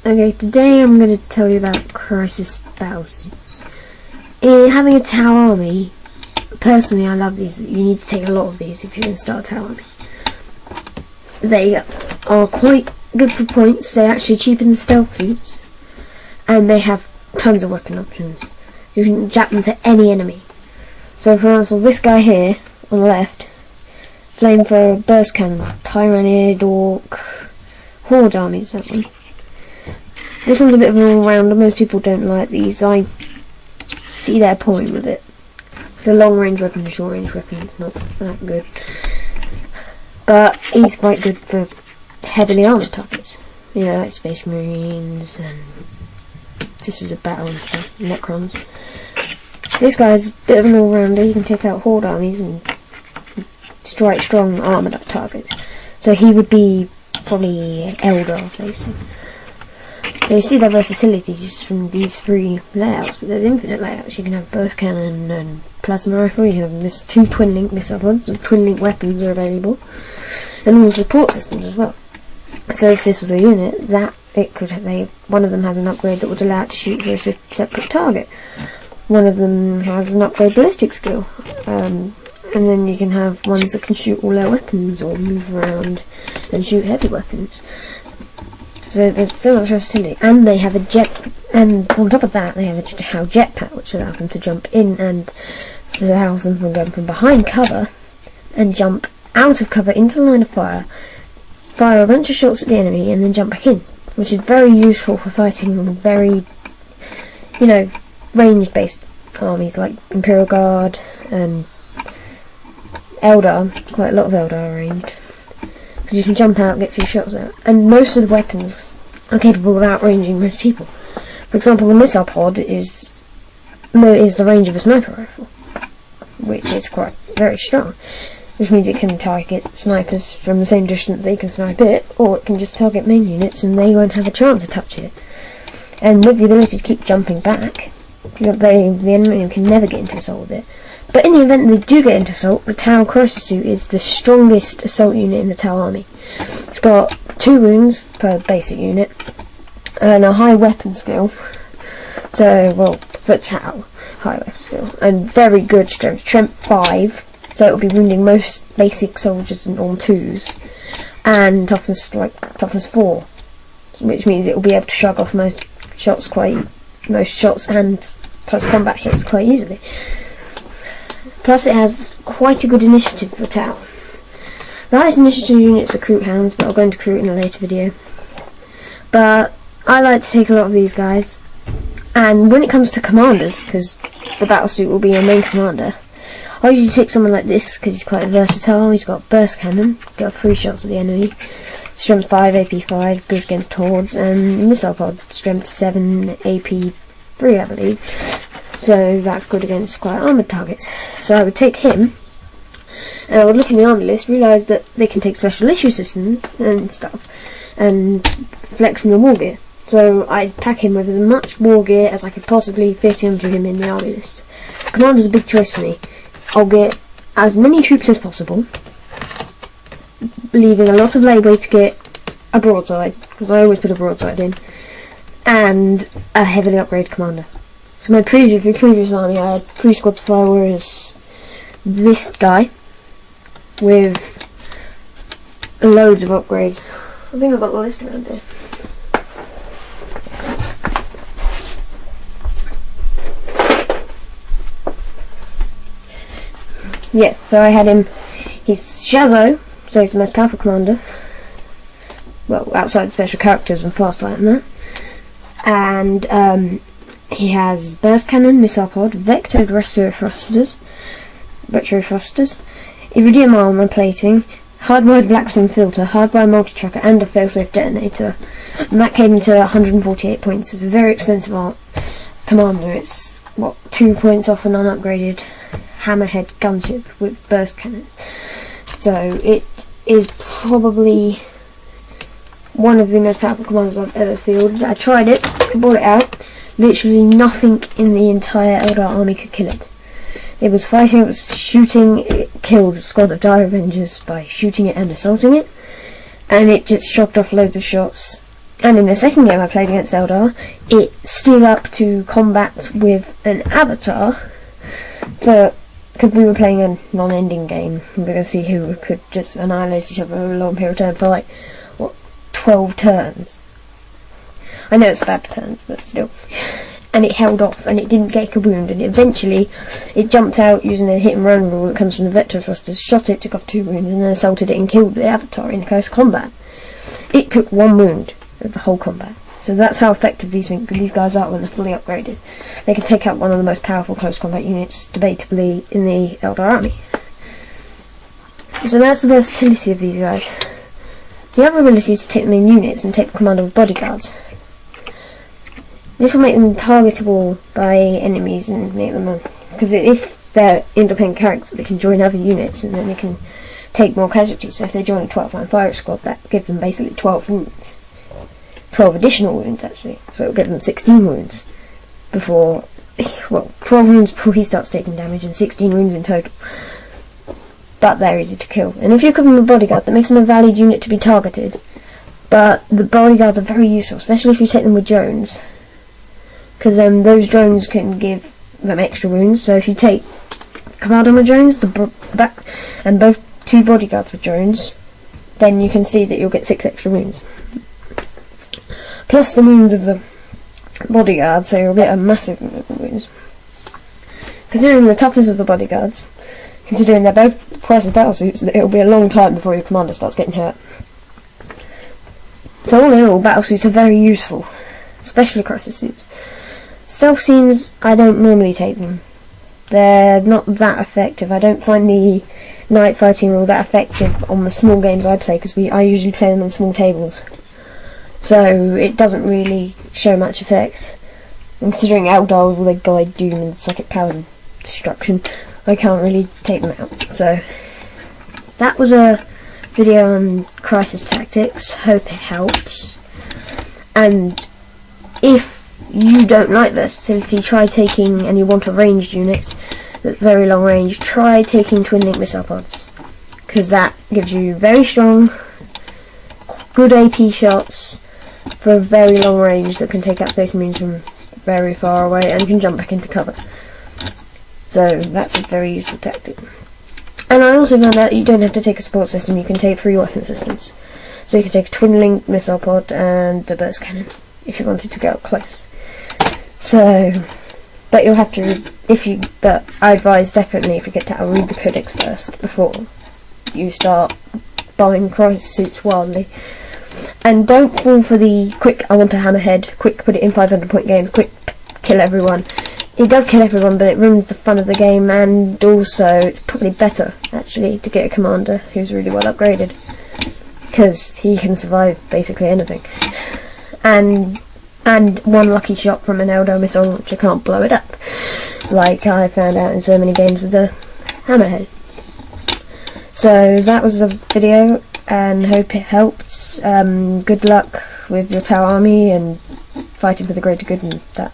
Okay, today I'm going to tell you about Crisis battlesuits. In having a Tau army, personally I love these. You need to take a lot of these if you're going to start a Tau army. They are quite good for points. They're actually cheaper than stealth suits, and they have tons of weapon options. You can jab them to any enemy. So for example, this guy here on the left, flamethrower, burst cannon, Tyrannid, Orc, Horde armies, that one. This one's a bit of an all-rounder. Most people don't like these. I see their point with it. It's a long-range weapon and short-range weapon. It's not that good. But he's quite good for heavily armoured targets. You know, like Space Marines, and this is a battle and stuff, Necrons. This guy's a bit of an all-rounder. You can take out Horde armies and strike strong armoured targets. So he would be probably Eldar facing. So you see their versatility just from these three layouts, but there's infinite layouts. You can have burst cannon and plasma rifle. You have two twin-link missile pods, and twin-link weapons are available, and all the support systems as well. So if this was a unit, one of them has an upgrade that would allow it to shoot for a separate target. One of them has an upgrade ballistic skill, and then you can have ones that can shoot all their weapons or move around and shoot heavy weapons. So there's so much versatility, and they have a and on top of that they have a Tau jetpack, which allows them to jump in and allows them to go from behind cover and jump out of cover into the line of fire, fire a bunch of shots at the enemy, and then jump back in, which is very useful for fighting very, range-based armies like Imperial Guard and Eldar. Quite a lot of Eldar are ranged, because you can jump out and get a few shots out, and most of the weapons are capable of outranging most people. For example, the missile pod is the range of a sniper rifle, which is quite very strong, which means it can target snipers from the same distance they can snipe it, or it can just target main units and they won't have a chance to touch it. And with the ability to keep jumping back, the enemy can never get into assault with it. But in the event they do get into assault, the Tau Crisis suit is the strongest assault unit in the Tau army. It's got 2 wounds per basic unit, and a high weapon skill. So, well, for Tau, high weapon skill, and very good strength 5. So it will be wounding most basic soldiers on 2s, and toughness 4, which means it will be able to shrug off most shots and close combat hits quite easily. Plus it has quite a good initiative for Tau. The highest initiative units are Crute Hounds, but I'll go into Crute in a later video. But I like to take a lot of these guys, and when it comes to commanders, because the battlesuit will be your main commander, I usually take someone like this because he's quite versatile. He's got burst cannon, got 3 shots at the enemy, strength 5, AP 5, good against hordes, and missile pod, strength 7, AP 3 I believe. So that's good against quite armoured targets. So I would take him, and I would look in the army list, realise that they can take special issue systems and stuff, and select from the war gear. So I'd pack him with as much war gear as I could possibly fit into him in the army list. Commander's a big choice for me. I'll get as many troops as possible, leaving a lot of leeway to get a broadside, because I always put a broadside in, and a heavily upgraded commander. So my previous army, I had 3 squads of fire warriors, this guy, with loads of upgrades. I think I've got the list around here. Yeah, so I had him, he's Shazo, so he's the most powerful commander. Well, outside special characters and Farsight and that. And he has burst cannon, missile pod, vectored retro thrusters, iridium armor plating, hardwired black sim filter, hardwired multi-tracker, and a failsafe detonator. And that came into 148 points. It's a very expensive commander. It's 2 points off an unupgraded hammerhead gunship with burst cannons. So it is probably one of the most powerful commanders I've ever fielded. I tried it, brought it out. Literally nothing in the entire Eldar army could kill it. It was fighting, it was shooting, it killed a squad of Dire Avengers by shooting it and assaulting it, and it just shot off loads of shots, And in the second game I played against Eldar, it stood up to combat with an avatar, because we were playing a non-ending game. We were going to see who could just annihilate each other over a long period of time for like, what, 12 turns. I know it's bad turns, but still. And it held off, and it didn't get a wound, and eventually it jumped out using the hit and run rule that comes from the vector thrusters, shot it, took off 2 wounds, and then assaulted it and killed the avatar in close combat. It took 1 wound of the whole combat. So that's how effective these guys are when they're fully upgraded. They can take out one of the most powerful close combat units, debatably, in the Eldar army. So that's the versatility of these guys. The other ability is to take them in units and take command of bodyguards. This will make them targetable by enemies and make them, because if they're independent characters, they can join other units and then they can take more casualties. So if they join a 12-man fire squad, that gives them basically 12 wounds. 12 additional wounds, actually. So it'll give them 16 wounds before, well, 12 wounds before he starts taking damage and 16 wounds in total. But they're easy to kill. And if you equip them with a bodyguard, that makes them a valid unit to be targeted. But the bodyguards are very useful, especially if you take them with drones. Because those drones can give them extra wounds. So if you take command on the drones, and both 2 bodyguards with drones, then you can see that you'll get 6 extra wounds. Plus the wounds of the bodyguards, so you'll get a massive amount of wounds. Considering the toughness of the bodyguards, considering they're both crisis battle suits, it'll be a long time before your commander starts getting hurt. So all in all, battle suits are very useful, especially crisis suits. Stealth scenes, I don't normally take them. They're not that effective. I don't find the night fighting rule that effective on the small games I play, because I usually play them on small tables. So it doesn't really show much effect. And considering Eldar with all their guide doom and psychic powers of destruction, I can't really take them out. So that was a video on crisis tactics. Hope it helps. And if you don't like versatility, try taking, and you want a ranged unit that's very long range, try taking twin link missile pods, because that gives you very strong, good AP shots for a very long range that can take out space marines from very far away and can jump back into cover. So that's a very useful tactic. And I also found out that you don't have to take a support system, you can take 3 weapon systems. So you can take a twin link missile pod and a burst cannon if you wanted to go up close. So, but you'll have to, but I advise definitely if you get to read the codex first before you start buying crisis suits wildly. And don't fall for the quick, I want a hammerhead, quick put it in 500 point games, quick kill everyone. It does kill everyone, but it ruins the fun of the game, and also it's probably better actually to get a commander who's really well upgraded, because he can survive basically anything. And one lucky shot from an Eldar missile launcher can't blow it up, like I found out in so many games with the hammerhead. So that was the video, and hope it helps. Good luck with your Tau army and fighting for the greater good and that.